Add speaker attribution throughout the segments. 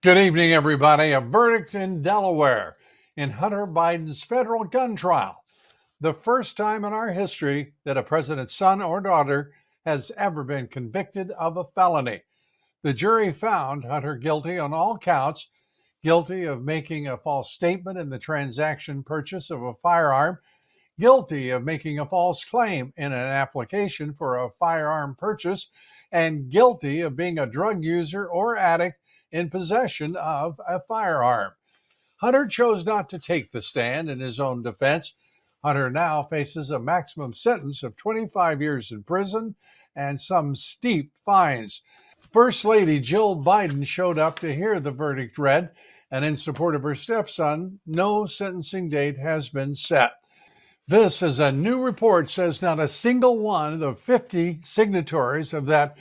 Speaker 1: Good evening, everybody. A verdict in Delaware in Hunter Biden's federal gun trial. The first time in our history that a president's son or daughter has ever been convicted of a felony. The jury found Hunter guilty on all counts, guilty of making a false statement in the transaction purchase of a firearm, guilty of making a false claim in an application for a firearm purchase, and guilty of being a drug user or addict in possession of a firearm. Hunter chose not to take the stand in his own defense. Hunter now faces a maximum sentence of 25 years in prison and some steep fines. First Lady Jill Biden showed up to hear the verdict read, and in support of her stepson, no sentencing date has been set. This, as a new report says, not a single one of the 50 signatories of that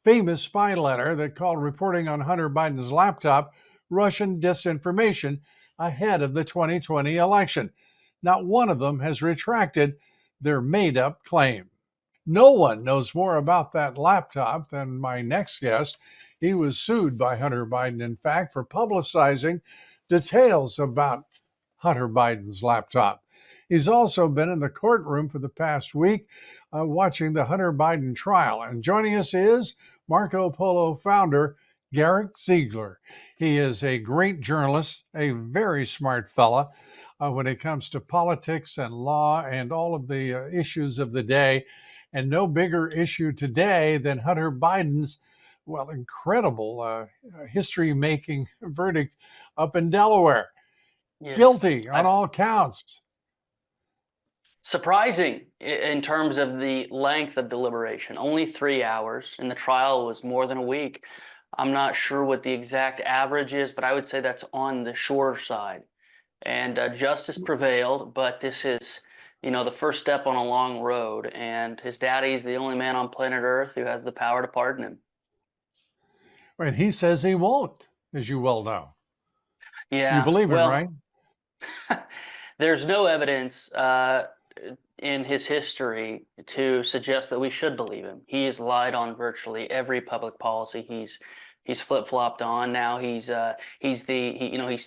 Speaker 1: famous spy letter that called reporting on Hunter Biden's laptop Russian disinformation ahead of the 2020 election. Not one of them has retracted their made up claim. No one knows more about that laptop than my next guest. He was sued by Hunter Biden, in fact, for publicizing details about Hunter Biden's laptop. He's also been in the courtroom for the past week watching the Hunter Biden trial. And joining us is Marco Polo founder Garrick Ziegler. He is a great journalist, a very smart fella when it comes to politics and law and all of the issues of the day. And no bigger issue today than Hunter Biden's, well, incredible history making verdict up in Delaware.
Speaker 2: Yes.
Speaker 1: Guilty on all counts.
Speaker 2: Surprising in terms of the length of deliberation, only 3 hours, and the trial was more than a week. I'm not sure what the exact average is, but I would say that's on the shorter side. And justice prevailed, but this is, the first step on a long road. And his daddy's the only man on planet Earth who has the power to pardon him.
Speaker 1: And he says he won't, as you well know. You
Speaker 2: Yeah,
Speaker 1: believe him,
Speaker 2: well,
Speaker 1: right?
Speaker 2: there's no evidence in his history to suggest that we should believe him. He has lied on virtually every public policy he's flip-flopped on. Now he's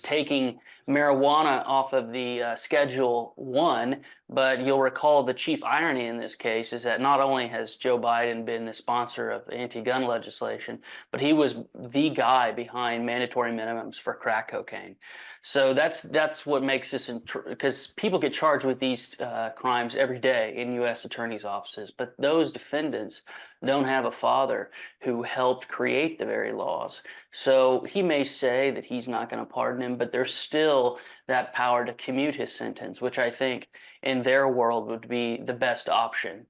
Speaker 2: taking marijuana off of the Schedule 1, but you'll recall the chief irony in this case is that not only has Joe Biden been the sponsor of anti-gun legislation, but he was the guy behind mandatory minimums for crack cocaine. So that's what makes this, because people get charged with these crimes every day in U.S. attorneys' offices, but those defendants don't have a father who helped create the very laws. So he may say that he's not going to pardon him, but there's still that power to commute his sentence, which I think in their world would be the best option,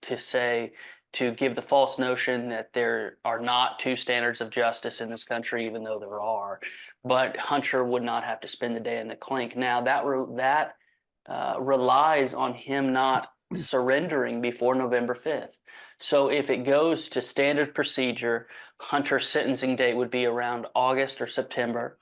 Speaker 2: to give the false notion that there are not two standards of justice in this country, even though there are. But Hunter would not have to spend the day in the clink. Now that relies on him not surrendering before November 5th. So if it goes to standard procedure, Hunter's sentencing date would be around August or September,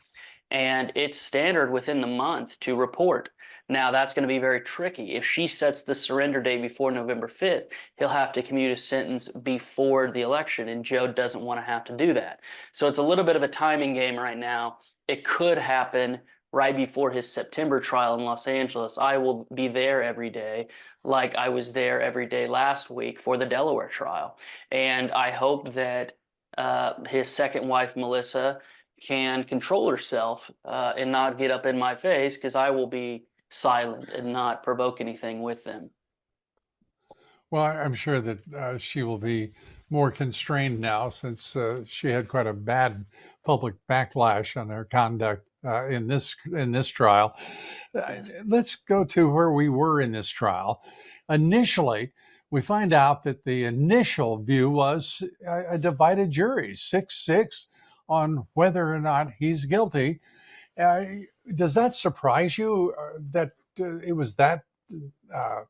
Speaker 2: and it's standard within the month to report. Now that's going to be very tricky. If she sets the surrender date before November 5th, he'll have to commute his sentence before the election, and Joe doesn't want to have to do that. So it's a little bit of a timing game right now. It could happen right before his September trial in Los Angeles. I will be there every day, like I was there every day last week for the Delaware trial. And I hope that his second wife, Melissa, can control herself and not get up in my face, because I will be silent and not provoke anything with them.
Speaker 1: Well, I'm sure that she will be more constrained now since she had quite a bad public backlash on her conduct in this trial.
Speaker 2: Yes.
Speaker 1: Let's go to where we were in this trial. Initially, we find out that the initial view was a divided jury, 6-6, on whether or not he's guilty. Uh, does that surprise you that it was that uh,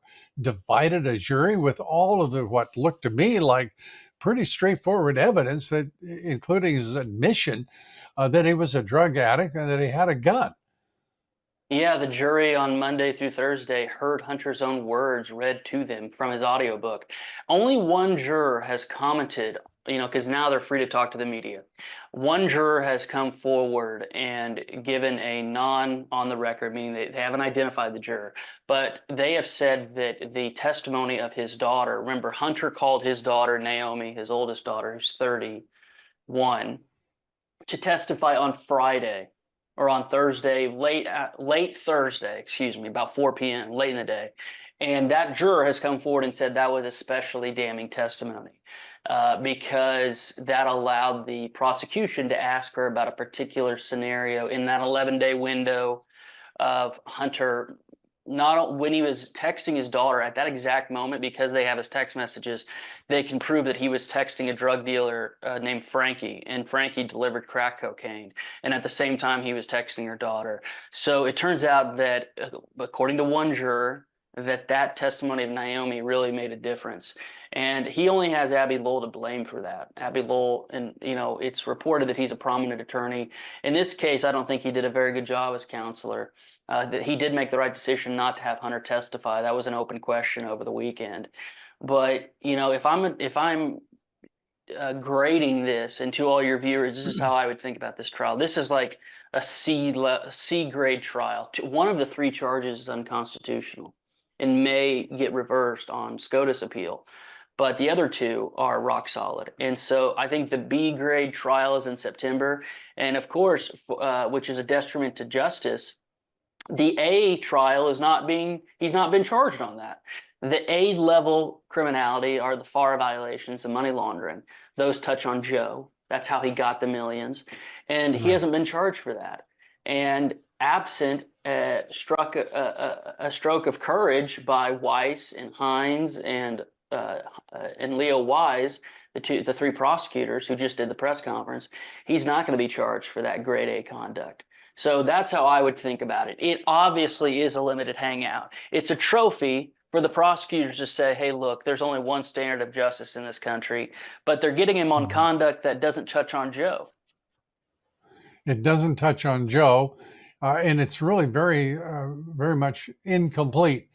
Speaker 1: divided a jury with all of the what looked to me like pretty straightforward evidence that, including his admission that he was a drug addict and that he had a gun?
Speaker 2: Yeah, the jury on Monday through Thursday heard Hunter's own words read to them from his audiobook. Only one juror has commented because now they're free to talk to the media. One juror has come forward and given a non on the record, meaning they haven't identified the juror, but they have said that the testimony of his daughter, remember, Hunter called his daughter, Naomi, his oldest daughter, who's 31, to testify on Friday or on Thursday, late Thursday, excuse me, about 4 p.m., late in the day. And that juror has come forward and said that was especially damning testimony because that allowed the prosecution to ask her about a particular scenario in that 11-day window of Hunter, not when he was texting his daughter at that exact moment, because they have his text messages, they can prove that he was texting a drug dealer named Frankie, and Frankie delivered crack cocaine. And at the same time, he was texting her daughter. So it turns out that, according to one juror, that testimony of Naomi really made a difference. And he only has Abby Lowell to blame for that. Abby Lowell, and it's reported that he's a prominent attorney. In this case, I don't think he did a very good job as counselor. That he did make the right decision not to have Hunter testify. That was an open question over the weekend. But if I'm grading this, and to all your viewers, this is how I would think about this trial. This is like a C grade trial. One of the 3 charges is unconstitutional and may get reversed on SCOTUS appeal, but the other 2 are rock solid. And so I think the B grade trial is in September, and of course, which is a detriment to justice. The A trial he's not been charged on that. The A level criminality are the FAR violations and money laundering. Those touch on Joe. That's how he got the millions. And he hasn't been charged for that. And absent a stroke of courage by Weiss and Hines and Leo Wise, the 3 prosecutors who just did the press conference, he's not going to be charged for that grade A conduct. So that's how I would think about it. It obviously is a limited hangout. It's a trophy for the prosecutors to say, hey, look, there's only one standard of justice in this country, but they're getting him on conduct that doesn't touch on Joe.
Speaker 1: It doesn't touch on Joe, and it's really very, very much incomplete.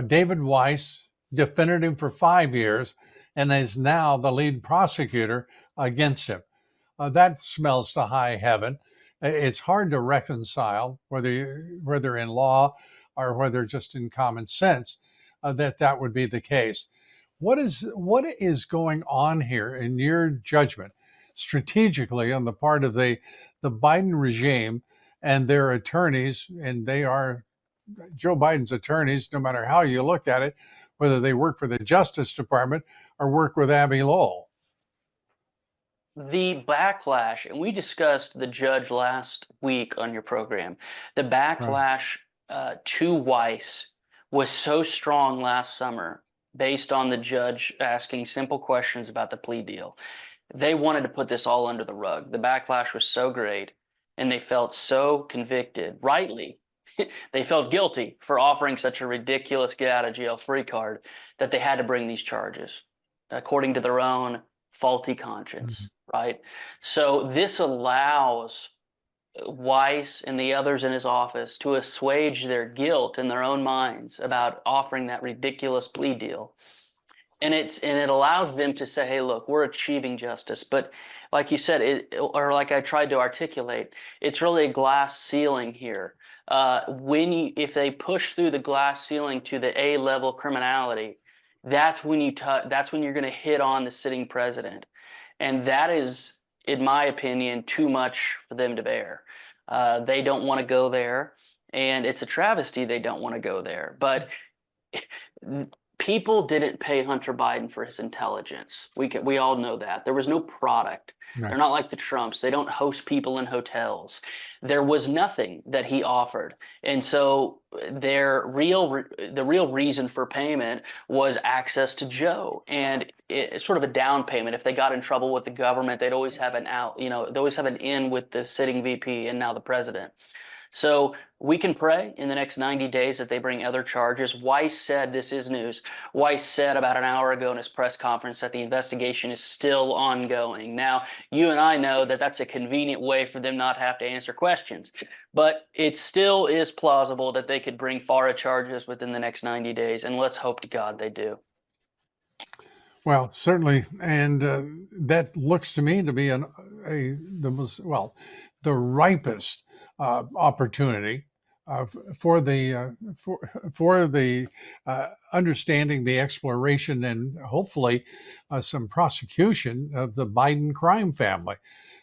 Speaker 1: David Weiss defended him for 5 years and is now the lead prosecutor against him. That smells to high heaven. It's hard to reconcile, whether in law or whether just in common sense, that would be the case. What is going on here in your judgment, strategically on the part of the Biden regime and their attorneys? And they are Joe Biden's attorneys, no matter how you look at it, whether they work for the Justice Department or work with Abby Lowell.
Speaker 2: The backlash, and we discussed the judge last week on your program, the backlash to Weiss was so strong last summer based on the judge asking simple questions about the plea deal. They wanted to put this all under the rug. The backlash was so great, and they felt so convicted, rightly. They felt guilty for offering such a ridiculous get out of jail free card that they had to bring these charges, according to their own faulty conscience, right? So this allows Weiss and the others in his office to assuage their guilt in their own minds about offering that ridiculous plea deal. And it allows them to say, hey, look, we're achieving justice. But like you said, or like I tried to articulate, it's really a glass ceiling here. If they push through the glass ceiling to the A level criminality, that's when you're going to hit on the sitting president, and that is, in my opinion, too much for them to bear. They don't want to go there, and it's a travesty they don't want to go there. But people didn't pay Hunter Biden for his intelligence. We all know that. There was no product. Right. They're not like the Trumps. They don't host people in hotels. There was nothing that he offered. And so the real reason for payment was access to Joe. And it's sort of a down payment. If they got in trouble with the government, they'd always have an out, they always have an in with the sitting VP and now the president. So we can pray in the next 90 days that they bring other charges. Weiss said, this is news, Weiss said about an hour ago in his press conference that the investigation is still ongoing. Now, you and I know that that's a convenient way for them not to have to answer questions, but it still is plausible that they could bring FARA charges within the next 90 days, and let's hope to God they do.
Speaker 1: Well, certainly, and that looks to me to be the most, well, the ripest opportunity for the for the understanding the exploration and hopefully some prosecution of the Biden crime family.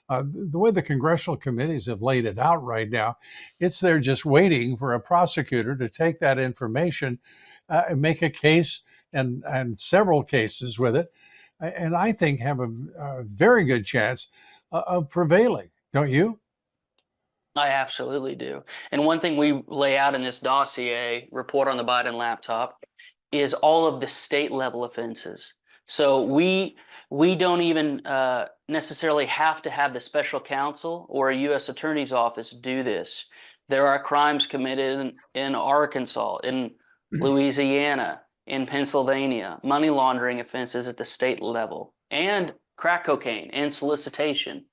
Speaker 1: The way the congressional committees have laid it out right now, it's they're just waiting for a prosecutor to take that information and make a case and several cases with it, and I think have a very good chance of prevailing. Don't you?
Speaker 2: I absolutely do. And one thing we lay out in this dossier report on the Biden laptop is all of the state level offenses. So we don't even necessarily have to have the special counsel or a U.S. attorney's office do this. There are crimes committed in Arkansas, in Louisiana, in Pennsylvania, money laundering offenses at the state level, and crack cocaine and solicitation.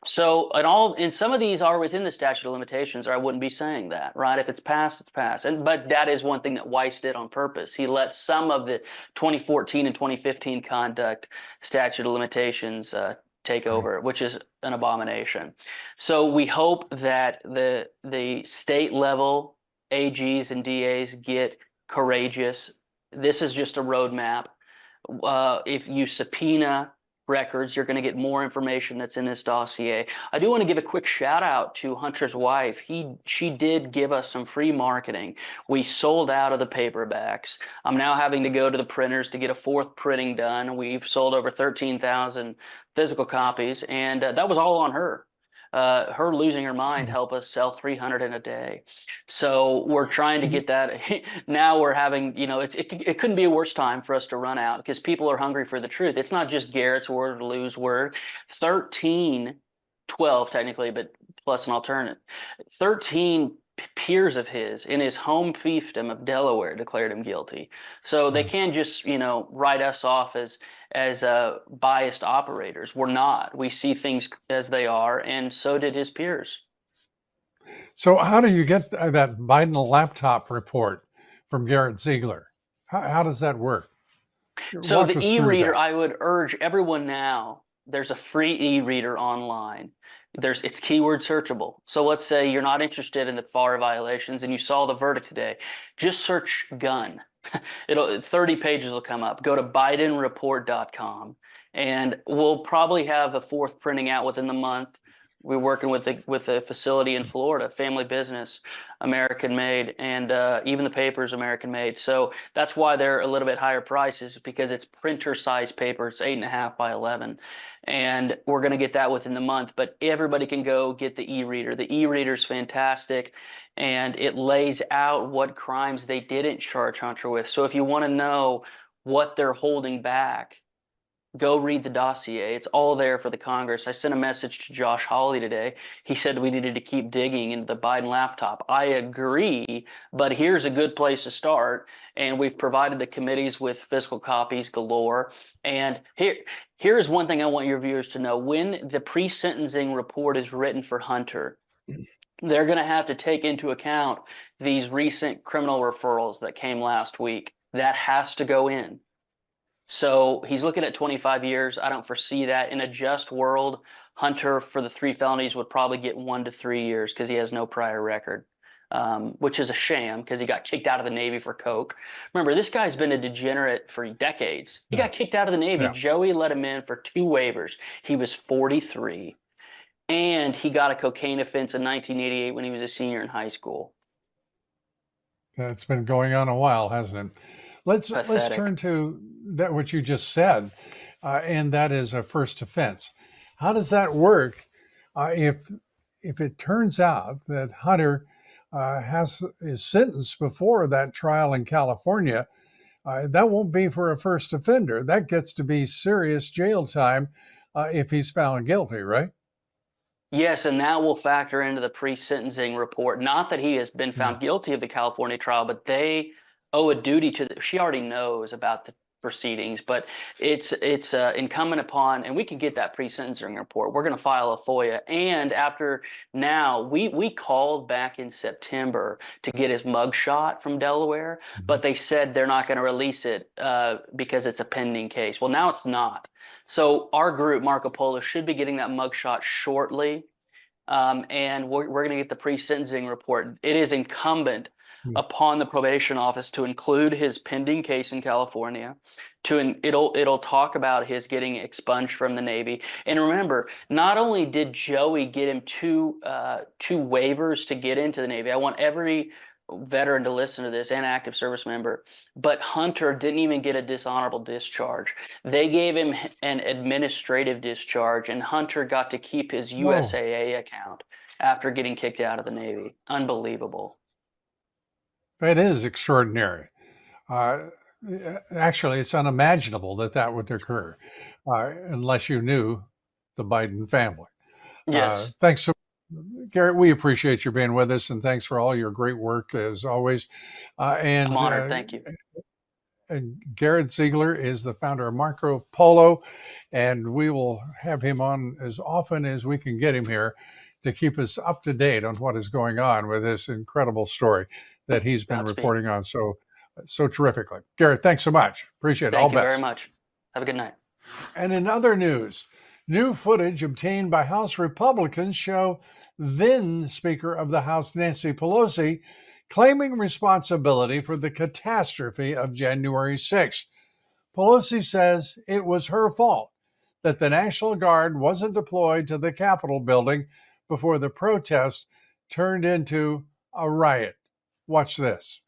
Speaker 2: So, and some of these are within the statute of limitations, or I wouldn't be saying that, right? If it's passed, it's passed. But that is one thing that Weiss did on purpose. He let some of the 2014 and 2015 conduct statute of limitations take
Speaker 1: Right.
Speaker 2: over, which is an abomination. So we hope that the state level AGs and DAs get courageous. This is just a roadmap. If you subpoena records, you're going to get more information that's in this dossier. I do want to give a quick shout out to Hunter's wife. She did give us some free marketing. We sold out of the paperbacks. I'm now having to go to the printers to get a fourth printing done. We've sold over 13,000 physical copies, and that was all on her. Her losing her mind helped us sell 300 in a day. So we're trying to get that. Now we're having, it couldn't be a worse time for us to run out because people are hungry for the truth. It's not just Garrett's word or Lou's word. 12 technically, but plus an alternate. 13 peers of his in his home fiefdom of Delaware declared him guilty. So they can't just, write us off as biased operators. We're not. We see things as they are, and so did his peers.
Speaker 1: So, how do you get that Biden laptop report from Garrett Ziegler? How does that work?
Speaker 2: So
Speaker 1: Walk
Speaker 2: the
Speaker 1: us through
Speaker 2: e-reader,
Speaker 1: that.
Speaker 2: I would urge everyone now, there's a free e-reader online. It's keyword searchable. So let's say you're not interested in the FAR violations and you saw the verdict today. Just search gun. 30 pages will come up. Go to bidenreport.com and we'll probably have a fourth printing out within the month. We're working with a facility in Florida, family business, American made, and even the paper is American made. So that's why they're a little bit higher prices because it's printer size paper. It's 8.5 by 11, and we're going to get that within the month. But everybody can go get the e-reader. The e-reader is fantastic, and it lays out what crimes they didn't charge Hunter with. So if you want to know what they're holding back, go read the dossier. It's all there for the Congress. I sent a message to Josh Hawley today. He said we needed to keep digging into the Biden laptop. I agree, but here's a good place to start. And we've provided the committees with physical copies galore. And here's one thing I want your viewers to know. When the pre-sentencing report is written for Hunter, they're going to have to take into account these recent criminal referrals that came last week. That has to go in. So he's looking at 25 years. I don't foresee that. In a just world, Hunter for the 3 felonies would probably get 1 to 3 years because he has no prior record, which is a sham because he got kicked out of the Navy for coke. Remember, this guy's been a degenerate for decades. He got kicked out of the Navy.
Speaker 1: Yeah.
Speaker 2: Joey let him in for 2 waivers. He was 43. And he got a cocaine offense in 1988 when he was a senior in high school.
Speaker 1: It's been going on a while, hasn't it? Let's turn to that what you just said, and that is a first offense. How does that work if it turns out that Hunter is sentenced before that trial in California? That won't be for a first offender. That gets to be serious jail time if he's found guilty, right?
Speaker 2: Yes, and that will factor into the pre-sentencing report. Not that he has been
Speaker 1: Yeah.
Speaker 2: found guilty of the California trial, but they owe a duty to she already knows about proceedings, but it's incumbent upon, and we can get that pre-sentencing report. We're going to file a FOIA, and after now, we called back in September to get his mugshot from Delaware, but they said they're not going to release it because it's a pending case. Well, now it's not. So our group, Marco Polo, should be getting that mugshot shortly, and we're going to get the pre-sentencing report. It is incumbent upon the probation office to include his pending case in California. It'll talk about his getting expunged from the Navy. And remember, not only did Joey get him two waivers to get into the Navy. I want every veteran to listen to this, and active service member, but Hunter didn't even get a dishonorable discharge. They gave him an administrative discharge, and Hunter got to keep his USAA account after getting kicked out of the Navy. Unbelievable.
Speaker 1: It is extraordinary. Actually, it's unimaginable that would occur unless you knew the Biden family.
Speaker 2: Yes.
Speaker 1: Thanks so Garrett, we appreciate you being with us, and thanks for all your great work as always.
Speaker 2: I'm honored. Thank you.
Speaker 1: And Garrett Ziegler is the founder of Marco Polo, and we will have him on as often as we can get him here to keep us up to date on what is going on with this incredible story that he's been reporting on so terrifically. Garrett, thanks so much. Appreciate it. All best.
Speaker 2: Thank you very much. Have a good night.
Speaker 1: And in other news, new footage obtained by House Republicans show then Speaker of the House Nancy Pelosi claiming responsibility for the catastrophe of January 6th. Pelosi says it was her fault that the National Guard wasn't deployed to the Capitol building before the protest turned into a riot. Watch this.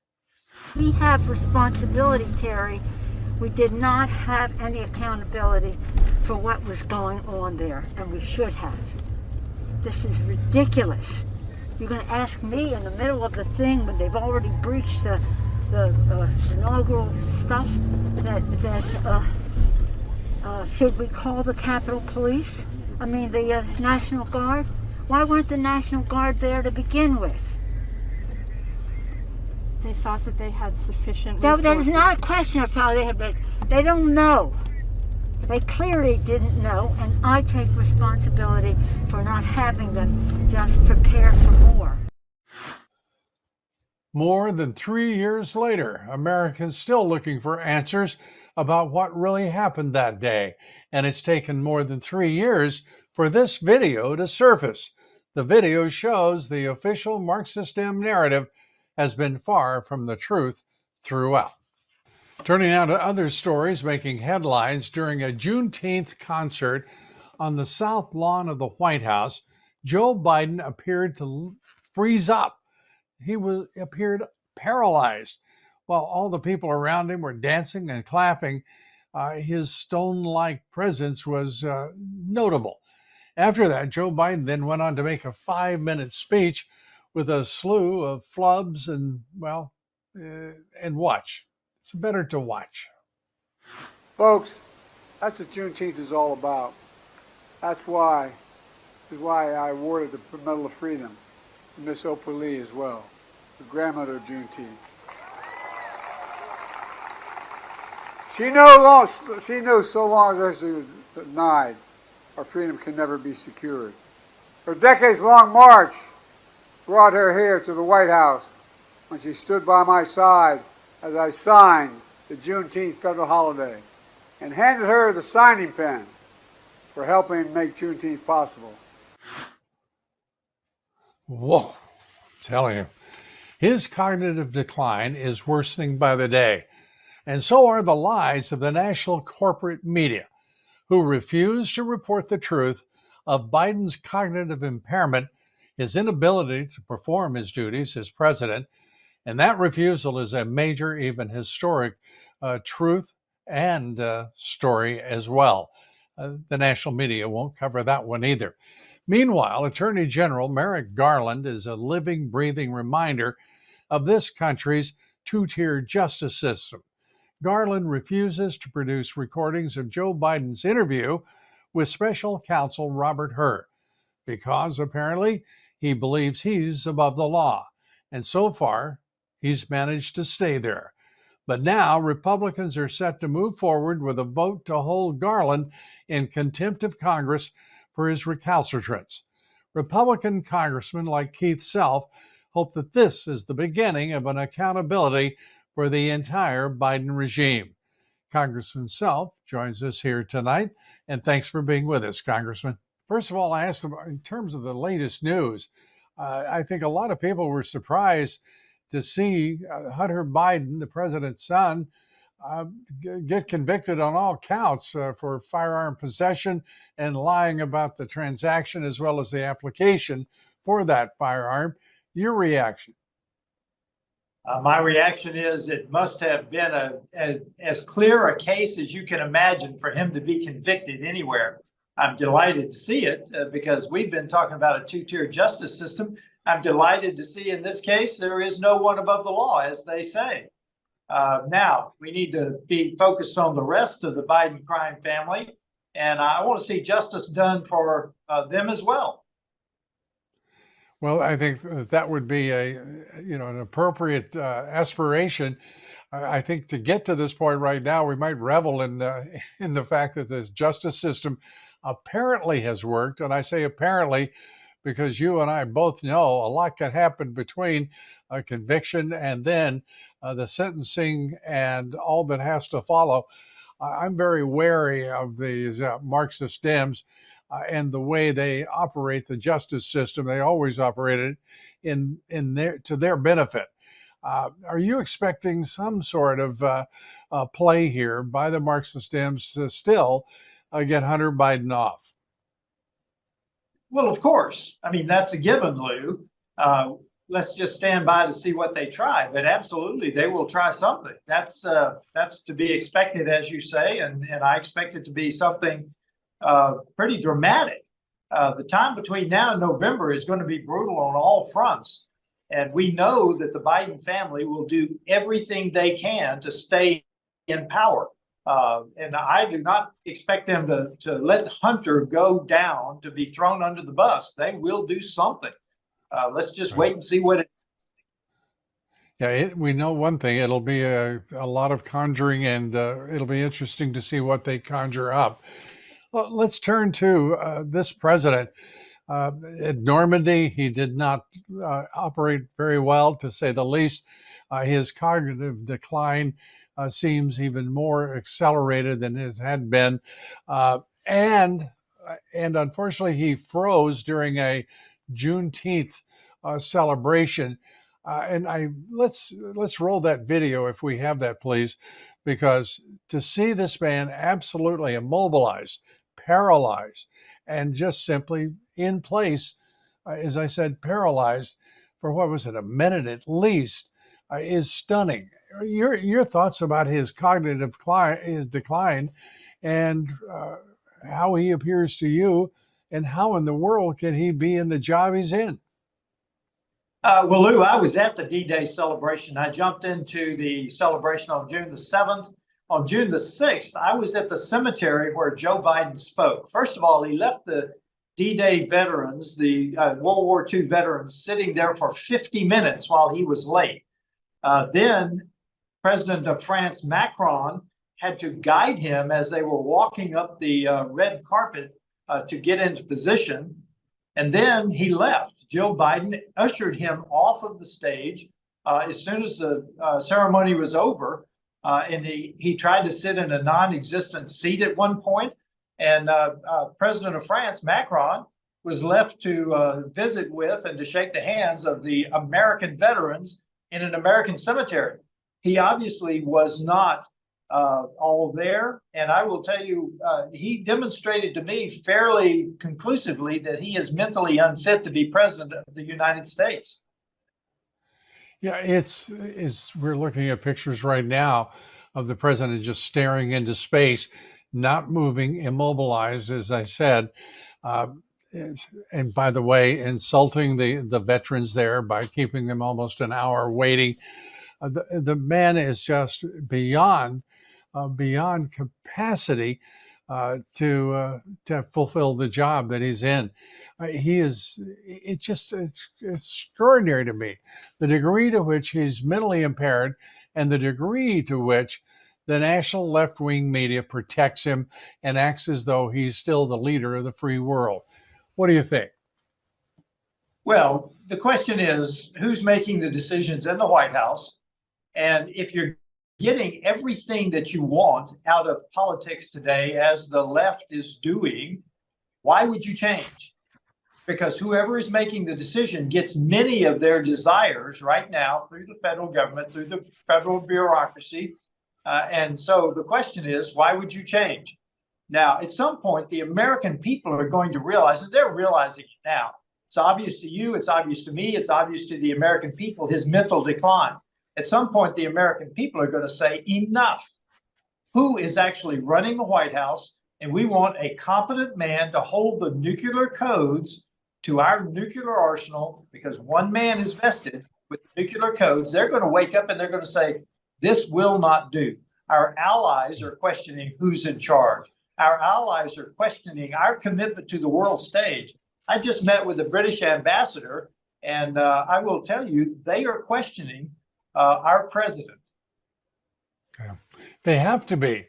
Speaker 3: We have responsibility, Terry. We did not have any accountability for what was going on there, and we should have. This is ridiculous. You're going to ask me in the middle of the thing when they've already breached the inaugural stuff that should we call the Capitol Police? I mean the National Guard? Why weren't the National Guard there to begin with?
Speaker 4: They thought that they had sufficient resources.
Speaker 3: That is not a question of how they have. They don't know. They clearly didn't know, and I take responsibility for not having them just prepare for more.
Speaker 1: More than 3 years later, Americans still looking for answers about what really happened that day, and it's taken more than 3 years for this video to surface. The video shows the official Marxist-M narrative has been far from the truth throughout. Turning now to other stories making headlines, during a Juneteenth concert on the south lawn of the White House, Joe Biden appeared to freeze up. He appeared paralyzed while all the people around him were dancing and clapping. His stone-like presence was notable. After that, Joe Biden then went on to make a 5-minute speech with a slew of flubs and watch. It's better to watch.
Speaker 5: Folks, that's what Juneteenth is all about. This is why I awarded the Medal of Freedom to Miss Oprah Lee as well, the grandmother of Juneteenth. She knows so long as she was denied, our freedom can never be secured. Her decades-long march brought her here to the White House when she stood by my side as I signed the Juneteenth federal holiday and handed her the signing pen for helping make Juneteenth possible.
Speaker 1: Whoa, I'm telling you, his cognitive decline is worsening by the day, and so are the lies of the national corporate media, who refuse to report the truth of Biden's cognitive impairment, his inability to perform his duties as president, and that refusal is a major, even historic truth and story as well. The national media won't cover that one either. Meanwhile, Attorney General Merrick Garland is a living, breathing reminder of this country's two-tier justice system. Garland refuses to produce recordings of Joe Biden's interview with special counsel Robert Hur because apparently he believes he's above the law. And so far, he's managed to stay there. But now Republicans are set to move forward with a vote to hold Garland in contempt of Congress for his recalcitrance. Republican congressmen like Keith Self hope that this is the beginning of an accountability for the entire Biden regime. Congressman Self joins us here tonight, and thanks for being with us, Congressman. First of all, I asked him in terms of the latest news. I think a lot of people were surprised to see Hunter Biden, the president's son, get convicted on all counts for firearm possession and lying about the transaction as well as the application for that firearm. Your reaction?
Speaker 6: My reaction is it must have been as clear a case as you can imagine for him to be convicted anywhere. I'm delighted to see it because we've been talking about a two-tier justice system. I'm delighted to see in this case there is no one above the law, as they say. Now, we need to be focused on the rest of the Biden crime family, and I want to see justice done for them as well.
Speaker 1: Well, I think that would be an appropriate aspiration. I think to get to this point right now, we might revel in the fact that this justice system apparently has worked, and I say apparently because you and I both know a lot can happen between a conviction and then the sentencing and all that has to follow. I'm very wary of these Marxist Dems. And the way they operate the justice system. They always operate it to their benefit. Are you expecting some sort of play here by the Marxist Dems to still get Hunter Biden off?
Speaker 6: Well, of course. I mean, that's a given, Lou. Let's just stand by to see what they try. But absolutely, they will try something. That's to be expected, as you say, and I expect it to be something pretty dramatic. The time between now and November is going to be brutal on all fronts. And we know that the Biden family will do everything they can to stay in power. And I do not expect them to let Hunter go down, to be thrown under the bus. They will do something. Let's just wait and see what it.
Speaker 1: Yeah, we know one thing. It'll be a lot of conjuring, and it'll be interesting to see what they conjure up. Well, let's turn to this president. At Normandy, he did not operate very well, to say the least. His cognitive decline seems even more accelerated than it had been. And unfortunately, he froze during a Juneteenth celebration. Let's roll that video if we have that, please, because to see this man absolutely immobilized, paralyzed, and just simply in place, as I said, paralyzed for what was it, a minute at least, is stunning. Your thoughts about his cognitive decline and how he appears to you, and how in the world can he be in the job he's in?
Speaker 6: Well, Lou, I was at the D-Day celebration. I jumped into the celebration on June the 7th. On June the 6th, I was at the cemetery where Joe Biden spoke. First of all, he left the D-Day veterans, the World War II veterans, sitting there for 50 minutes while he was late. Then President of France, Macron, had to guide him as they were walking up the red carpet to get into position. And then he left. Joe Biden ushered him off of the stage as soon as the ceremony was over. And he tried to sit in a non-existent seat at one point. And President of France, Macron, was left to visit with and to shake the hands of the American veterans in an American cemetery. He obviously was not all there. And I will tell you, he demonstrated to me fairly conclusively that he is mentally unfit to be president of the United States.
Speaker 1: Yeah, it's we're looking at pictures right now of the president just staring into space, not moving, immobilized, as I said. And by the way, insulting the veterans there by keeping them almost an hour waiting. The man is just beyond capacity to fulfill the job that he's in. It's extraordinary to me, the degree to which he's mentally impaired and the degree to which the national left-wing media protects him and acts as though he's still the leader of the free world. What do you think?
Speaker 6: Well, the question is, who's making the decisions in the White House? And if you're getting everything that you want out of politics today, as the left is doing, why would you change? Because whoever is making the decision gets many of their desires right now through the federal government, through the federal bureaucracy. And so the question is, why would you change? Now, at some point, the American people are going to realize, and they're realizing it now. It's obvious to you, it's obvious to me, it's obvious to the American people, his mental decline. At some point, the American people are going to say, enough. Who is actually running the White House? And we want a competent man to hold the nuclear codes to our nuclear arsenal, because one man is vested with nuclear codes. They're going to wake up and they're going to say, this will not do. Our allies are questioning who's in charge. Our allies are questioning our commitment to the world stage. I just met with the British ambassador, and I will tell you, they are questioning our president.
Speaker 1: Yeah. They have to be.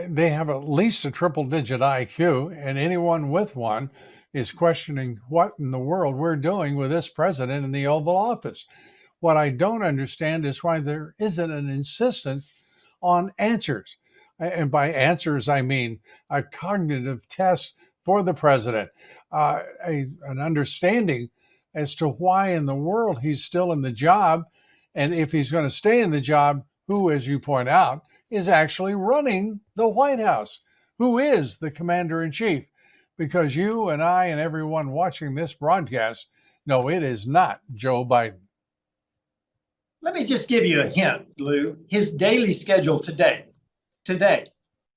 Speaker 1: They have at least a triple-digit IQ, and anyone with one is questioning what in the world we're doing with this president in the Oval Office. What I don't understand is why there isn't an insistence on answers. And by answers, I mean a cognitive test for the president, an understanding as to why in the world he's still in the job, and if he's going to stay in the job, who, as you point out, is actually running the White House, who is the commander-in-chief, because you and I and everyone watching this broadcast know it is not Joe Biden.
Speaker 6: Let me just give you a hint, Lou. His daily schedule today,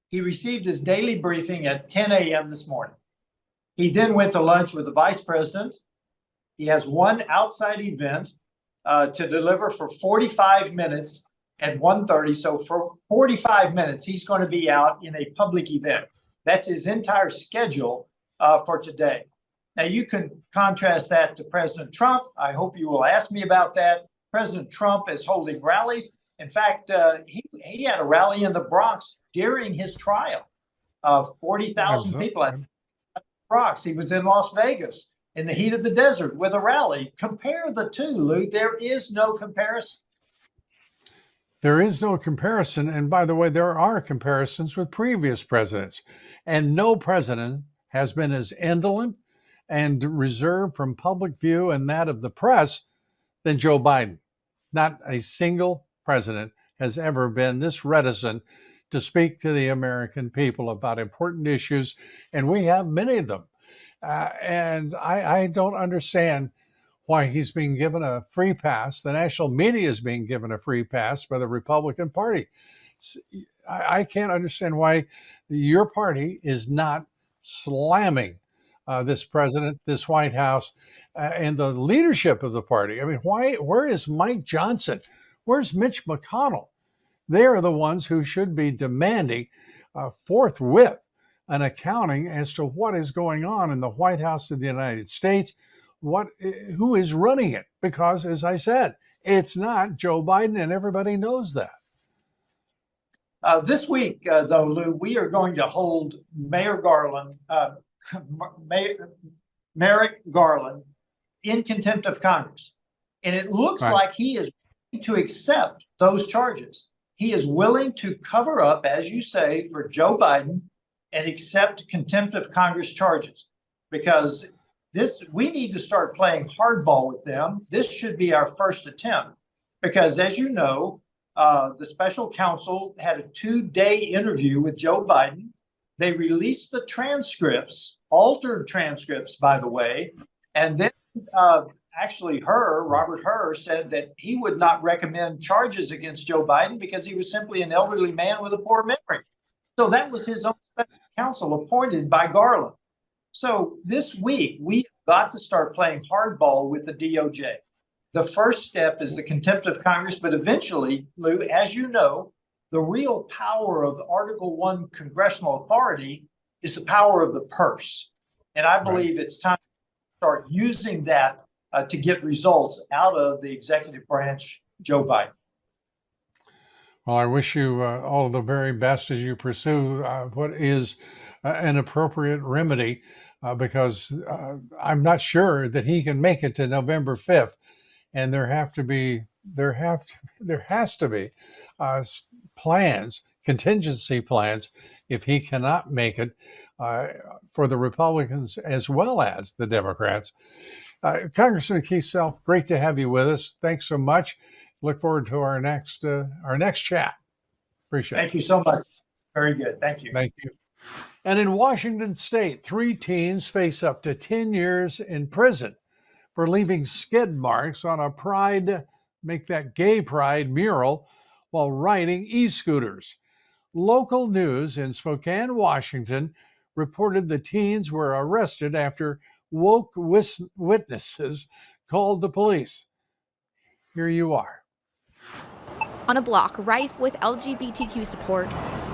Speaker 6: he received his daily briefing at 10 a.m. this morning. He then went to lunch with the vice president. He has one outside event to deliver for 45 minutes at 1:30. So for 45 minutes, he's going to be out in a public event. That's his entire schedule for today. Now, you can contrast that to President Trump. I hope you will ask me about that. President Trump is holding rallies. In fact, he had a rally in the Bronx during his trial. 40,000 people at the Bronx. He was in Las Vegas in the heat of the desert with a rally. Compare the two, Lou. There is no comparison.
Speaker 1: There is no comparison. And by the way, there are comparisons with previous presidents. And no president has been as indolent and reserved from public view and that of the press than Joe Biden. Not a single president has ever been this reticent to speak to the American people about important issues, and we have many of them. And I don't understand why he's being given a free pass. The national media is being given a free pass by the Republican Party. I can't understand why your party is not slamming this president, this White House, and the leadership of the party. I mean, where is Mike Johnson? Where's Mitch McConnell? They are the ones who should be demanding forthwith an accounting as to what is going on in the White House of the United States, who is running it. Because, as I said, it's not Joe Biden, and everybody knows that.
Speaker 6: This week, though, Lou, we are going to hold Merrick Garland in contempt of Congress. And it looks like he is willing to accept those charges. He is willing to cover up, as you say, for Joe Biden and accept contempt of Congress charges, because we need to start playing hardball with them. This should be our first attempt, because as you know, the special counsel had a 2-day interview with Joe Biden. They released the transcripts, altered transcripts, by the way, and then Robert Hur said that he would not recommend charges against Joe Biden because he was simply an elderly man with a poor memory. So that was his own special counsel appointed by Garland. So this week, we've got to start playing hardball with the DOJ. The first step is the contempt of Congress, but eventually, Lou, as you know, the real power of Article I congressional authority is the power of the purse. And I believe it's time to start using that to get results out of the executive branch, Joe Biden.
Speaker 1: Well, I wish you all the very best as you pursue what is an appropriate remedy, because I'm not sure that he can make it to November 5th, and there has to be plans, contingency plans, if he cannot make it, uh, for the Republicans as well as the Democrats. Congressman Keith Self, great to have you with us. Thanks so much. Look forward to our next chat. Appreciate it.
Speaker 6: Thank you so much. Very good. Thank you.
Speaker 1: Thank you. And in Washington State, 3 teens face up to 10 years in prison for leaving skid marks on a Pride, make that gay pride mural while riding e-scooters. Local news in Spokane, Washington reported the teens were arrested after woke witnesses called the police. Here you are.
Speaker 7: On a block rife with LGBTQ support,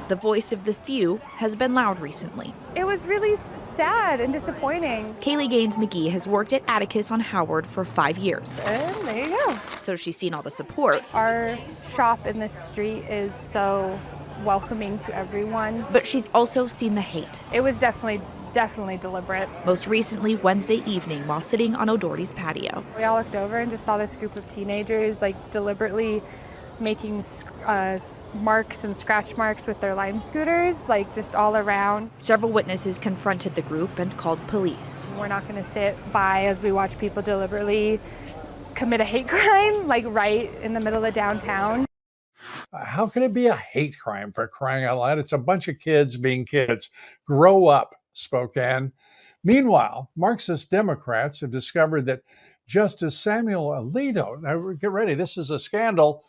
Speaker 7: the voice of the few has been loud recently.
Speaker 8: It was really sad and disappointing.
Speaker 7: Kaylee Gaines McGee has worked at Atticus on Howard for 5 years.
Speaker 8: And there you go.
Speaker 7: So she's seen all the support.
Speaker 8: Our shop in this street is so welcoming to everyone.
Speaker 7: But she's also seen the hate.
Speaker 8: It was definitely deliberate.
Speaker 7: Most recently, Wednesday evening, while sitting on O'Doherty's patio.
Speaker 8: We all looked over and just saw this group of teenagers deliberately making marks and scratch marks with their Lime scooters, just all around.
Speaker 7: Several witnesses confronted the group and called police.
Speaker 8: We're not going to sit by as we watch people deliberately commit a hate crime, right in the middle of downtown.
Speaker 1: How can it be a hate crime, for crying out loud? It's a bunch of kids being kids. Grow up, Spokane. Meanwhile, Marxist Democrats have discovered that Justice Samuel Alito, now get ready, this is a scandal.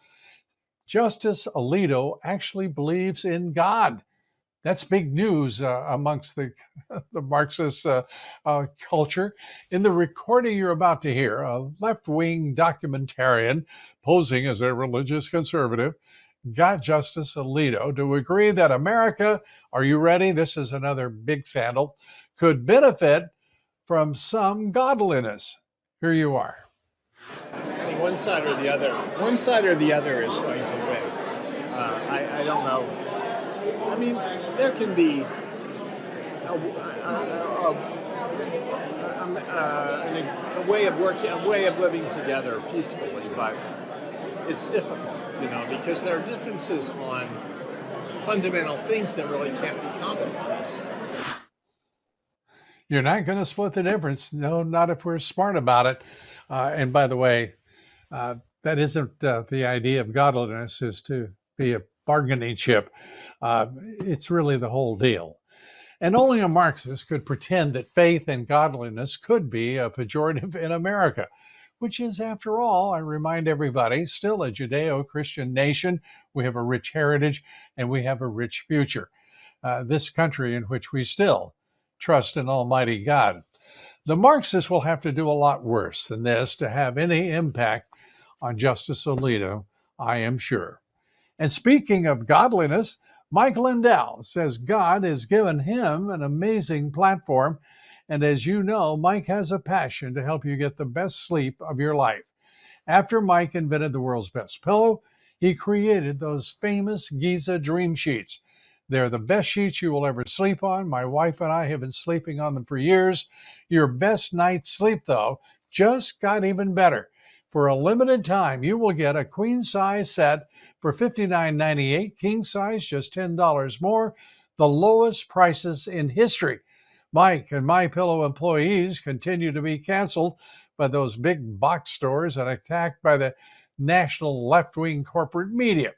Speaker 1: Justice Alito actually believes in God. That's big news amongst the Marxist culture. In the recording you're about to hear, a left-wing documentarian posing as a religious conservative got Justice Alito to agree that America, are you ready? This is another big scandal, could benefit from some godliness. Here you are.
Speaker 9: I think one side or the other is going to win. I don't know. I mean, there can be a way of working, a way of living together peacefully, but it's difficult, because there are differences on fundamental things that really can't be compromised.
Speaker 1: You're not going to split the difference. No, not if we're smart about it. And by the way, that isn't the idea of godliness, is to be a bargaining chip. It's really the whole deal. And only a Marxist could pretend that faith and godliness could be a pejorative in America, which is, after all, I remind everybody, still a Judeo-Christian nation. We have a rich heritage and we have a rich future. This country in which we still trust in Almighty God. The Marxists will have to do a lot worse than this to have any impact on Justice Alito, I am sure. And speaking of godliness, Mike Lindell says God has given him an amazing platform. And as you know, Mike has a passion to help you get the best sleep of your life. After Mike invented the world's best pillow, he created those famous Giza Dream Sheets. They're the best sheets you will ever sleep on. My wife and I have been sleeping on them for years. Your best night's sleep, though, just got even better. For a limited time, you will get a queen size set for $59.98, king size just $10 more, the lowest prices in history. Mike and My Pillow employees continue to be canceled by those big box stores and attacked by the national left-wing corporate media.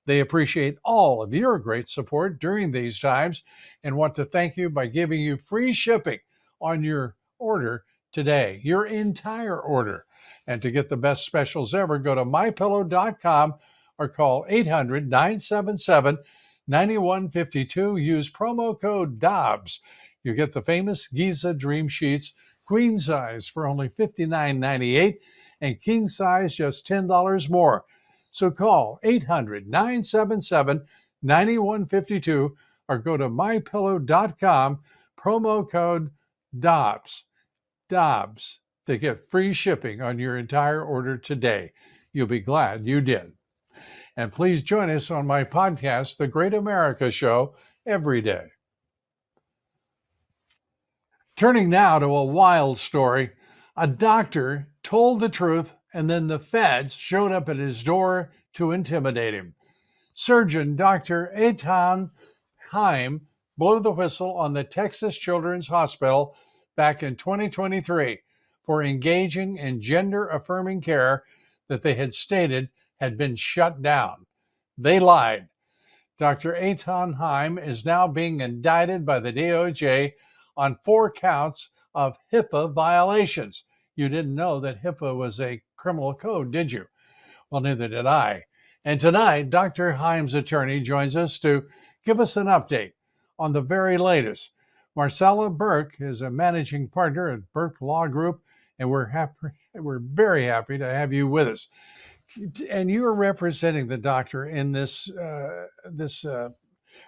Speaker 1: They appreciate all of your great support during these times and want to thank you by giving you free shipping on your order today, your entire order. And to get the best specials ever, go to mypillow.com or call 800-977-9152. Use promo code Dobbs. You get the famous Giza Dream Sheets, queen size for only $59.98 and king size just $10 more. So call 800-977-9152 or go to mypillow.com, promo code Dobbs. Dobbs, to get free shipping on your entire order today. You'll be glad you did. And please join us on my podcast, The Great America Show, every day. Turning now to a wild story. A doctor told the truth, and then the feds showed up at his door to intimidate him. Surgeon Dr. Eitan Haim blew the whistle on the Texas Children's Hospital back in 2023 for engaging in gender-affirming care that they had stated had been shut down. They lied. Dr. Eitan Haim is now being indicted by the DOJ on 4 counts of HIPAA violations. You didn't know that HIPAA was a criminal code, did you? Well, neither did I. And tonight, Dr. Haim's attorney joins us to give us an update on the very latest. Marcella Burke is a managing partner at Burke Law Group, and we're very happy to have you with us. And you are representing the doctor in this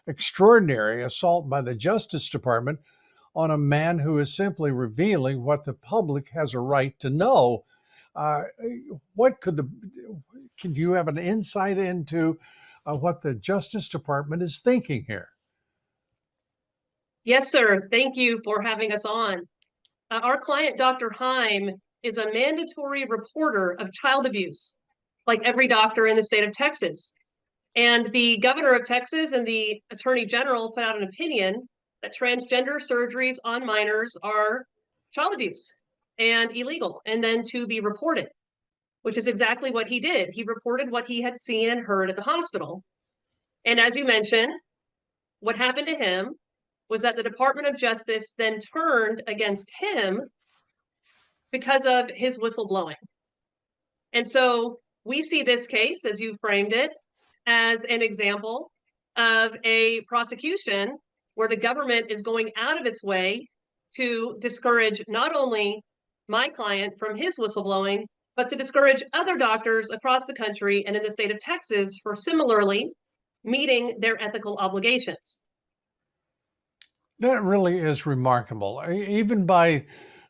Speaker 1: extraordinary assault by the Justice Department on a man who is simply revealing what the public has a right to know. Can you have an insight into what the Justice Department is thinking here?
Speaker 10: Yes, sir. Thank you for having us on. Our client, Dr. Haim, is a mandatory reporter of child abuse, like every doctor in the state of Texas. And the governor of Texas and the attorney general put out an opinion that transgender surgeries on minors are child abuse and illegal, and then to be reported, which is exactly what he did. He reported what he had seen and heard at the hospital. And as you mentioned, what happened to him was that the Department of Justice then turned against him because of his whistleblowing. And so we see this case, as you framed it, as an example of a prosecution where the government is going out of its way to discourage not only my client from his whistleblowing, but to discourage other doctors across the country and in the state of Texas for similarly meeting their ethical obligations.
Speaker 1: That really is remarkable, even by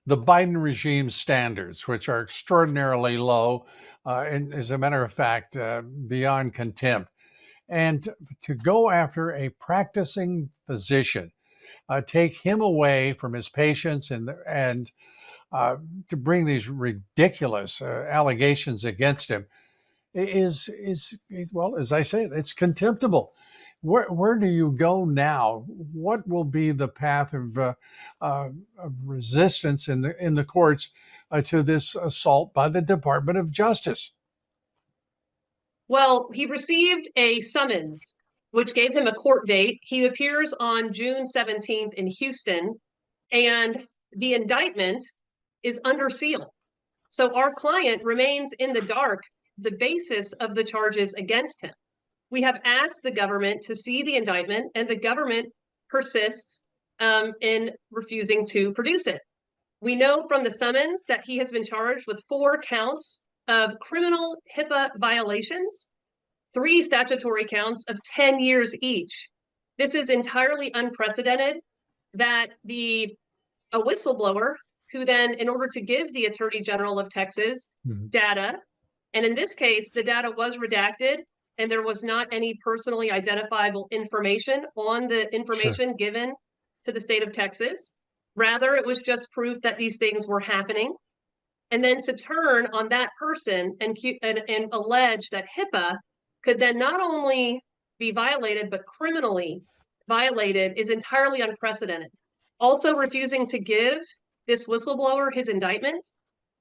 Speaker 1: the Biden regime's standards, which are extraordinarily low, and as a matter of fact, beyond contempt. And to go after a practicing physician, take him away from his patients, and to bring these ridiculous allegations against him is well, as I said, it's contemptible. Where do you go now? What will be the path of resistance in the courts to this assault by the Department of Justice?
Speaker 10: Well, he received a summons, which gave him a court date. He appears on June 17th in Houston, and the indictment is under seal. So our client remains in the dark, the basis of the charges against him. We have asked the government to see the indictment, and the government persists in refusing to produce it. We know from the summons that he has been charged with 4 counts of criminal HIPAA violations, 3 statutory counts of 10 years each. This is entirely unprecedented that a whistleblower who then, in order to give the Attorney General of Texas data, and in this case, the data was redacted and there was not any personally identifiable information on the information given to the state of Texas. Rather, it was just proof that these things were happening. And then to turn on that person and allege that HIPAA could then not only be violated, but criminally violated is entirely unprecedented. Also, refusing to give this whistleblower his indictment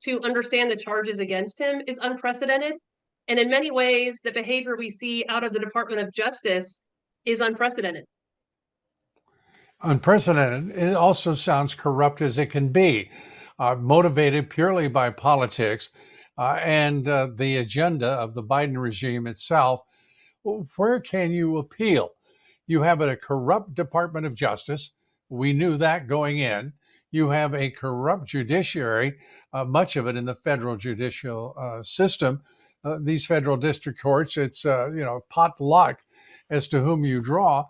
Speaker 10: to understand the charges against him is unprecedented. And in many ways, the behavior we see out of the Department of Justice is unprecedented.
Speaker 1: Unprecedented. It also sounds corrupt as it can be, motivated purely by politics and the agenda of the Biden regime itself. Where can you appeal? You have a corrupt Department of Justice. We knew that going in. You have a corrupt judiciary, much of it in the federal judicial system. These federal district courts, it's pot luck as to whom you draw.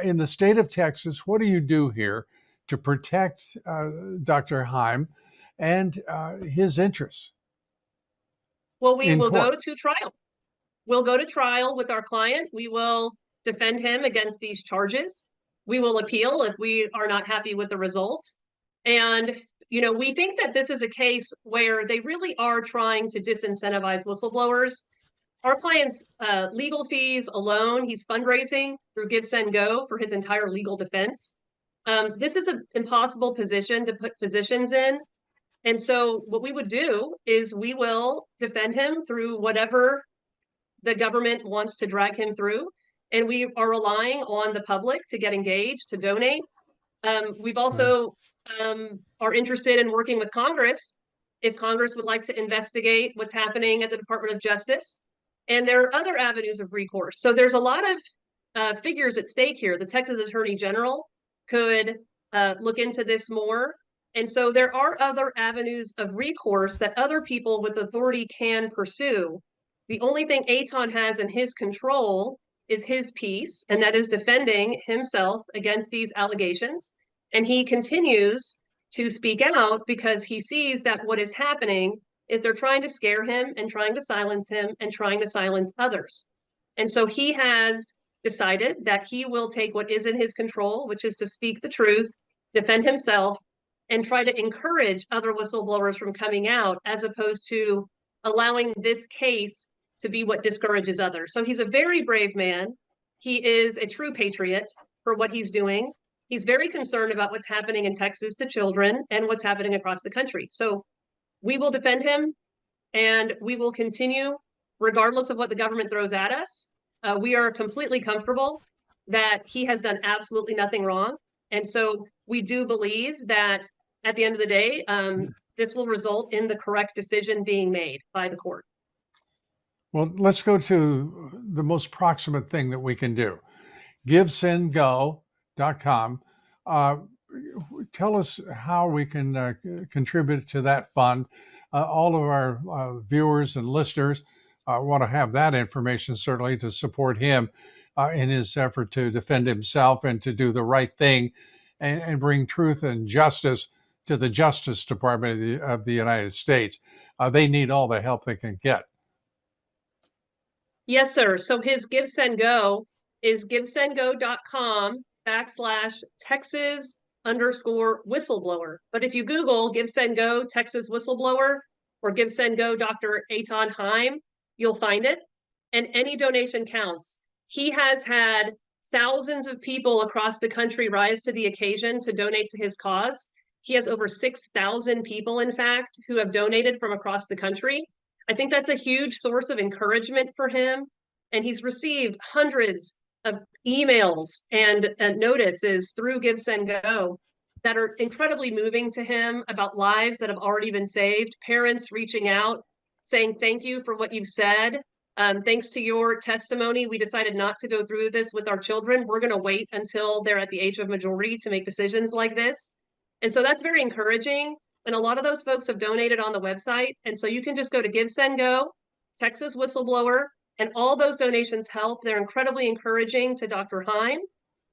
Speaker 1: In the state of Texas, what do you do here to protect Dr. Haim and his interests?
Speaker 10: Well, we will go to trial. we'll go to trial with our client. We will defend him against these charges. We will appeal if we are not happy with the result. And, you know, we think that this is a case where they really are trying to disincentivize whistleblowers. Our client's legal fees alone, he's fundraising through Give, Send, Go for his entire legal defense. This is an impossible position to put physicians in. And so what we would do is we will defend him through whatever the government wants to drag him through. And we are relying on the public to get engaged, to donate. We've also are interested in working with Congress if Congress would like to investigate what's happening at the Department of Justice. And there are other avenues of recourse. So there's a lot of figures at stake here. The Texas Attorney General could look into this more. And so there are other avenues of recourse that other people with authority can pursue. The only thing Aton has in his control is his piece, and that is defending himself against these allegations. And he continues to speak out because he sees that what is happening is they're trying to scare him and trying to silence him and trying to silence others. And so he has decided that he will take what is in his control, which is to speak the truth, defend himself, and try to encourage other whistleblowers from coming out, as opposed to allowing this case to be what discourages others. So he's a very brave man. He is a true patriot for what he's doing. He's very concerned about what's happening in Texas to children and what's happening across the country. So we will defend him, and we will continue regardless of what the government throws at us. We are completely comfortable that he has done absolutely nothing wrong. And so we do believe that at the end of the day, this will result in the correct decision being made by the court.
Speaker 1: Well, let's go to the most proximate thing that we can do. GiveSendGo.com. Tell us how we can contribute to that fund. All of our viewers and listeners want to have that information, certainly, to support him in his effort to defend himself and to do the right thing and bring truth and justice to the Justice Department of the United States. They need all the help they can get.
Speaker 10: Yes, sir. So his Give, Send, Go is givesendgo.com/Texas_whistleblower. But if you Google Give, Send, Go Texas whistleblower or Give, Send, Go Dr. Aton Heim, you'll find it. And any donation counts. He has had thousands of people across the country rise to the occasion to donate to his cause. He has over 6,000 people, in fact, who have donated from across the country. I think that's a huge source of encouragement for him. And he's received hundreds of emails and notices through Give, Send, Go that are incredibly moving to him about lives that have already been saved, parents reaching out, saying, thank you for what you've said. Thanks to your testimony, we decided not to go through this with our children. We're going to wait until they're at the age of majority to make decisions like this. And so that's very encouraging. And a lot of those folks have donated on the website. And so you can just go to Give, Send, Go, Texas Whistleblower, and all those donations help. They're incredibly encouraging to Dr. Heim.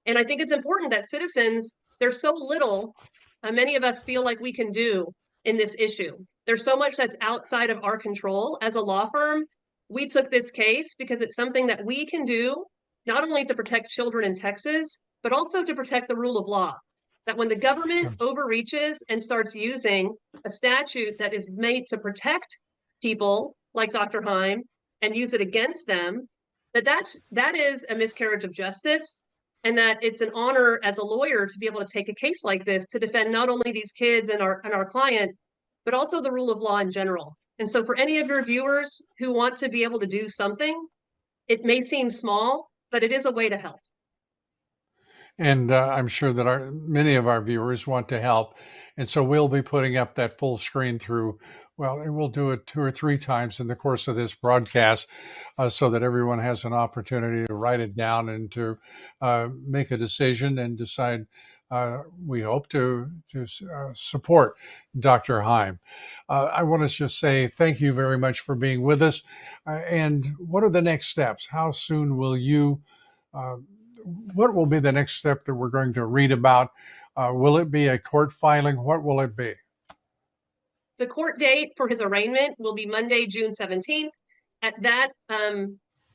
Speaker 10: And I think it's important that citizens, there's so little many of us feel like we can do in this issue. There's so much that's outside of our control. As a law firm, we took this case because it's something that we can do, not only to protect children in Texas, but also to protect the rule of law. That when the government overreaches and starts using a statute that is made to protect people like Dr. Heim and use it against them, that is a miscarriage of justice, and that it's an honor as a lawyer to be able to take a case like this to defend not only these kids and our client, but also the rule of law in general. And so for any of your viewers who want to be able to do something, it may seem small, but it is a way to help.
Speaker 1: And I'm sure that many of our viewers want to help. And so we'll be putting up that full screen through, well, we'll do it 2 or 3 times in the course of this broadcast so that everyone has an opportunity to write it down and to make a decision and decide, we hope, to support Dr. Heim. I want to just say thank you very much for being with us. And what are the next steps? How soon will you what will be the next step that we're going to read about? Will it be a court filing? What will it be?
Speaker 10: The court date for his arraignment will be Monday, June 17th. At that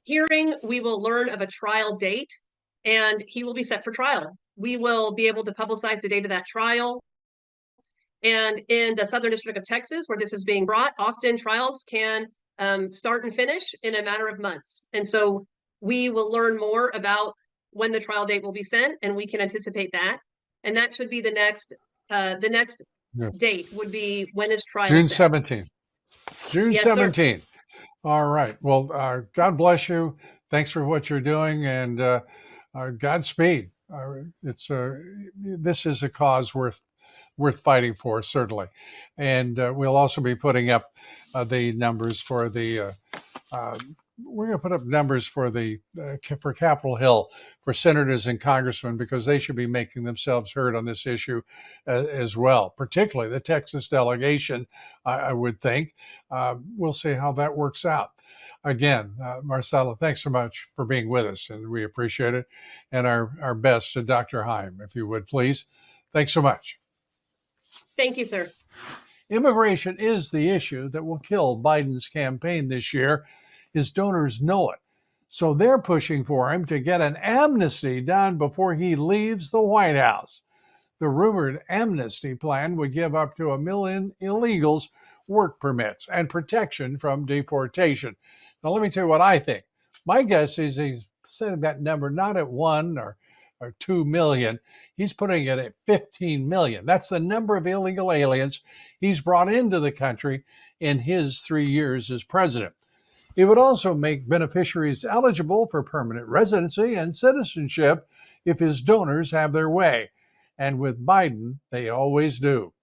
Speaker 10: hearing, we will learn of a trial date, and he will be set for trial. We will be able to publicize the date of that trial. And in the Southern District of Texas, where this is being brought, often trials can start and finish in a matter of months. And so we will learn more about when the trial date will be sent, and we can anticipate that. And that should be the next date would be when is trial
Speaker 1: June
Speaker 10: set.
Speaker 1: 17th. June
Speaker 10: Yes, sir.
Speaker 1: 17th. All right. Well, God bless you. Thanks for what you're doing, and Godspeed. This is a cause worth fighting for, certainly. And we'll also be putting up the numbers for the. We're going to put up numbers for for Capitol Hill, for senators and congressmen, because they should be making themselves heard on this issue as well, particularly the Texas delegation, I would think. We'll see how that works out. Again, Marcella, thanks so much for being with us, and we appreciate it. And our best to Dr. Heim, if you would, please. Thanks so much.
Speaker 10: Thank you, sir.
Speaker 1: Immigration is the issue that will kill Biden's campaign this year. His donors know it. So they're pushing for him to get an amnesty done before he leaves the White House. The rumored amnesty plan would give up to 1 million illegals work permits and protection from deportation. Now, let me tell you what I think. My guess is he's setting that number not at 1 or 2 million. He's putting it at 15 million. That's the number of illegal aliens he's brought into the country in his 3 years as president. It would also make beneficiaries eligible for permanent residency and citizenship if his donors have their way. And with Biden, they always do.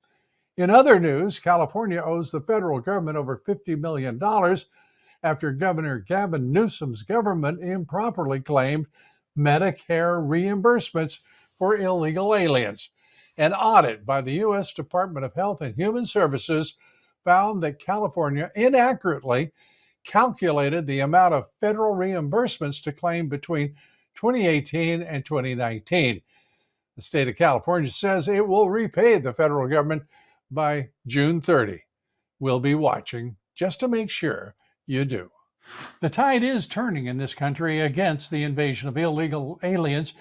Speaker 1: In other news, California owes the federal government over $50 million after Governor Gavin Newsom's government improperly claimed Medicare reimbursements for illegal aliens. An audit by the U.S. Department of Health and Human Services found that California inaccurately calculated the amount of federal reimbursements to claim between 2018 and 2019. The state of California says it will repay the federal government by June 30. We'll be watching just to make sure you do. The tide is turning in this country against the invasion of illegal aliens,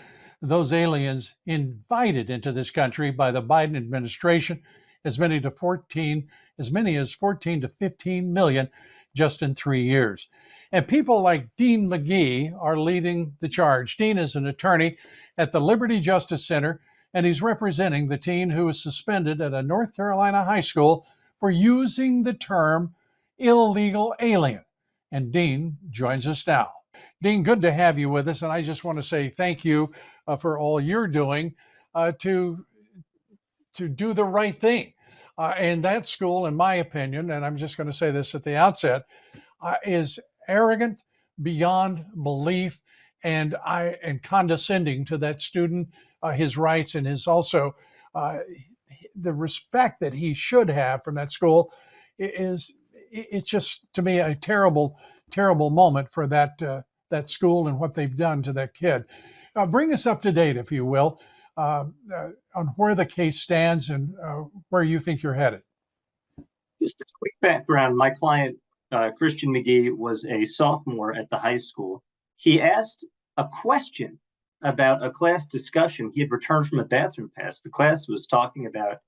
Speaker 1: those aliens invited into this country by the Biden administration, as many as 14 to 15 million just in 3 years. And people like Dean McGee are leading the charge. Dean is an attorney at the Liberty Justice Center, and he's representing the teen who was suspended at a North Carolina high school for using the term illegal alien. And Dean joins us now. Dean, good to have you with us, and I just want to say thank you for all you're doing to do the right thing. And that school, in my opinion, and I'm just going to say this at the outset, is arrogant beyond belief and condescending to that student, his rights, and his also the respect that he should have from that school. It's just, to me, a terrible moment for that school and what they've done to that kid. Bring us up to date, if you will, on where the case stands and where you think you're headed.
Speaker 11: Just a quick background. My client, Christian McGee, was a sophomore at the high school. He asked a question about a class discussion. He had returned from a bathroom pass. The class was talking about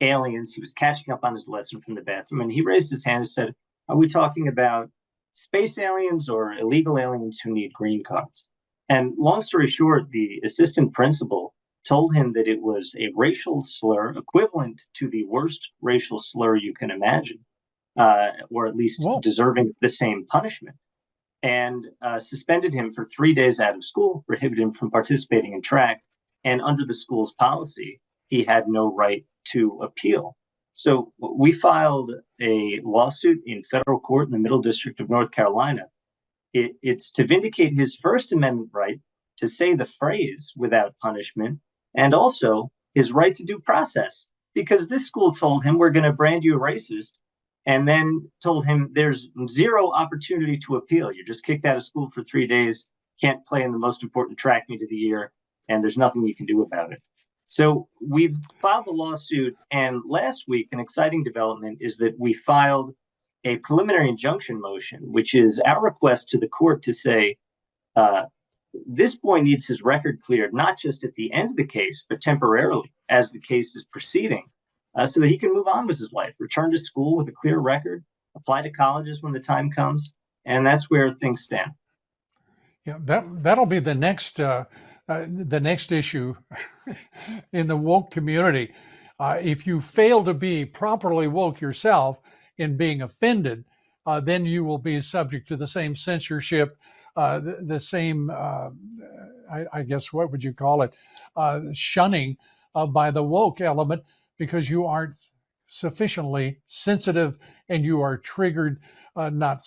Speaker 11: aliens. He was catching up on his lesson from the bathroom, and he raised his hand and said, "Are we talking about space aliens or illegal aliens who need green cards?" And long story short, the assistant principal told him that it was a racial slur equivalent to the worst racial slur you can imagine, or at least deserving the same punishment, and suspended him for 3 days out of school, prohibited him from participating in track, and under the school's policy, he had no right to appeal. So we filed a lawsuit in federal court in the Middle District of North Carolina. It's to vindicate his First Amendment right to say the phrase without punishment, and also his right to due process, because this school told him, "We're going to brand you a racist," and then told him there's zero opportunity to appeal. You're just kicked out of school for 3 days, can't play in the most important track meet of the year, and there's nothing you can do about it. So we've filed the lawsuit, and last week, an exciting development is that we filed a preliminary injunction motion, which is our request to the court to say, this boy needs his record cleared, not just at the end of the case, but temporarily as the case is proceeding, so that he can move on with his life, return to school with a clear record, apply to colleges when the time comes. And that's where things stand.
Speaker 1: Yeah, that'll be the next issue in the woke community. If you fail to be properly woke yourself in being offended, then you will be subject to the same censorship, the same, I guess, what would you call it, shunning by the woke element, because you aren't sufficiently sensitive and you are triggered not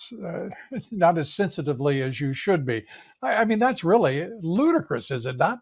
Speaker 1: as sensitively as you should be. I mean, that's really ludicrous, is it not?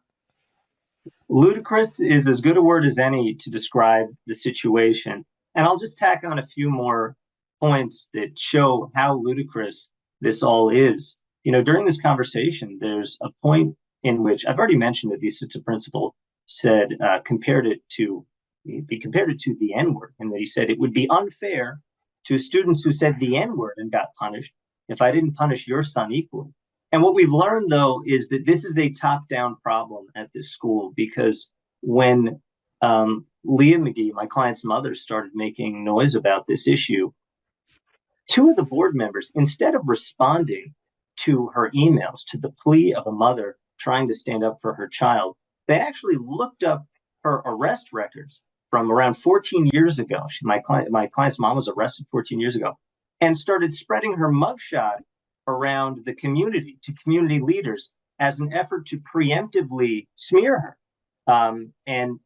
Speaker 11: Ludicrous is as good a word as any to describe the situation. And I'll just tack on a few more points that show how ludicrous this all is. During this conversation, there's a point in which I've already mentioned that the assistant principal said, compared it to the N-word, and that he said it would be unfair to students who said the N-word and got punished if I didn't punish your son equally. And what we've learned, though, is that this is a top-down problem at this school, because when Leah McGee, my client's mother, started making noise about this issue, two of the board members, instead of responding to her emails, to the plea of a mother trying to stand up for her child, they actually looked up her arrest records from around 14 years ago. My client's mom was arrested 14 years ago, and started spreading her mugshot around the community to community leaders as an effort to preemptively smear her and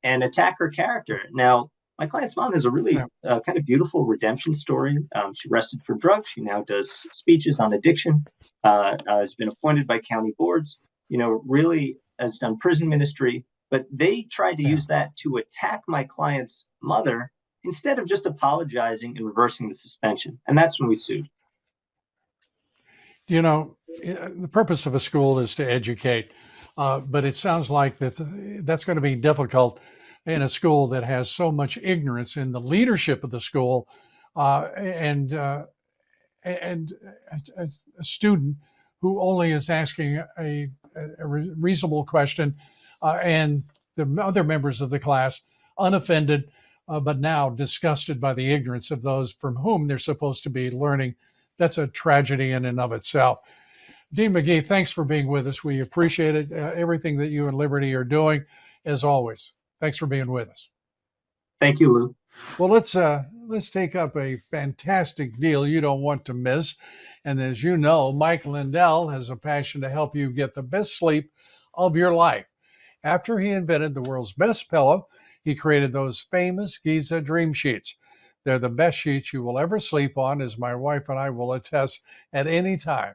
Speaker 11: attack her character. Now, my client's mom has a really kind of beautiful redemption story. She arrested for drugs. She now does speeches on addiction, has been appointed by county boards, really has done prison ministry. But they tried to use that to attack my client's mother instead of just apologizing and reversing the suspension. And that's when we sued.
Speaker 1: The purpose of a school is to educate, but it sounds like that's going to be difficult in a school that has so much ignorance in the leadership of the school, and a student who only is asking a reasonable question, and the other members of the class unoffended, but now disgusted by the ignorance of those from whom they're supposed to be learning. That's a tragedy in and of itself. Dean McGee, thanks for being with us. We appreciate it. Everything that you and Liberty are doing, as always. Thanks for being with us.
Speaker 11: Thank you, Lou.
Speaker 1: Well, let's take up a fantastic deal you don't want to miss. And as you know, Mike Lindell has a passion to help you get the best sleep of your life. After he invented the world's best pillow, he created those famous Giza Dream Sheets. They're the best sheets you will ever sleep on, as my wife and I will attest at any time.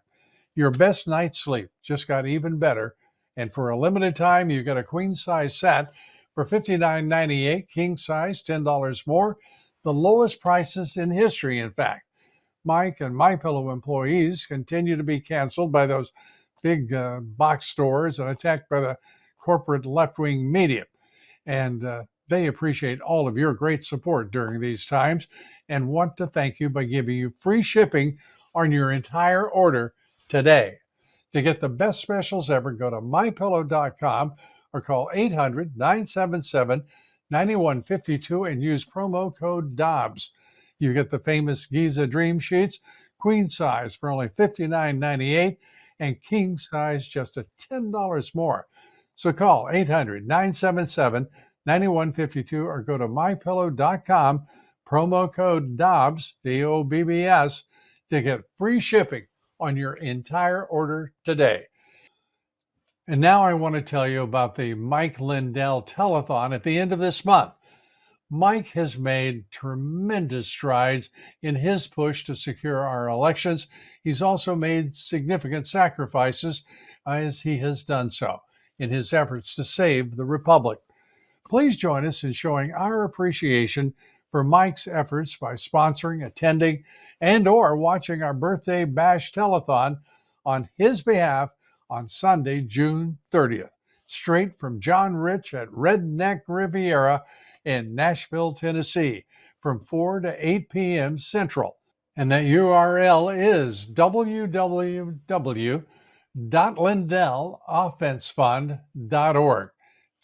Speaker 1: Your best night's sleep just got even better. And for a limited time, you get a queen size set for $59.98, king size $10 more, the lowest prices in history, in fact. Mike and MyPillow employees continue to be canceled by those big box stores and attacked by the corporate left-wing media. And they appreciate all of your great support during these times and want to thank you by giving you free shipping on your entire order today. To get the best specials ever, go to mypillow.com or call 800-977-9152 and use promo code Dobbs. You get the famous Giza Dream Sheets, queen size for only $59.98 and king size just $10 more. So call 800-977-9152 or go to mypillow.com, promo code Dobbs, D-O-B-B-S, to get free shipping on your entire order today. And now I want to tell you about the Mike Lindell Telethon at the end of this month. Mike has made tremendous strides in his push to secure our elections. He's also made significant sacrifices as he has done so in his efforts to save the Republic. Please join us in showing our appreciation for Mike's efforts by sponsoring, attending, and or watching our birthday bash telethon on his behalf on Sunday, June 30th, straight from John Rich at Redneck Riviera in Nashville, Tennessee. from 4 to 8 p.m. Central. And that URL is www.lindelloffensefund.org.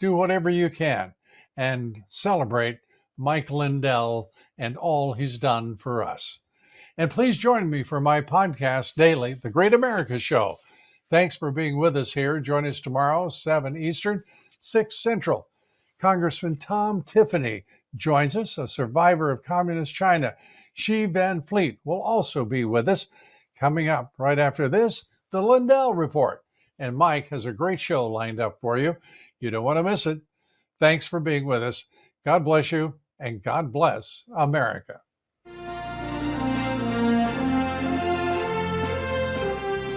Speaker 1: Do whatever you can and celebrate Mike Lindell and all he's done for us. And please join me for my podcast daily, The Great America Show. Thanks for being with us here. Join us tomorrow, 7 Eastern, 6 Central. Congressman Tom Tiffany joins us, a survivor of Communist China. Xi Van Fleet will also be with us. Coming up right after this, the Lindell Report. And Mike has a great show lined up for you. You don't want to miss it. Thanks for being with us. God bless you, and God bless America.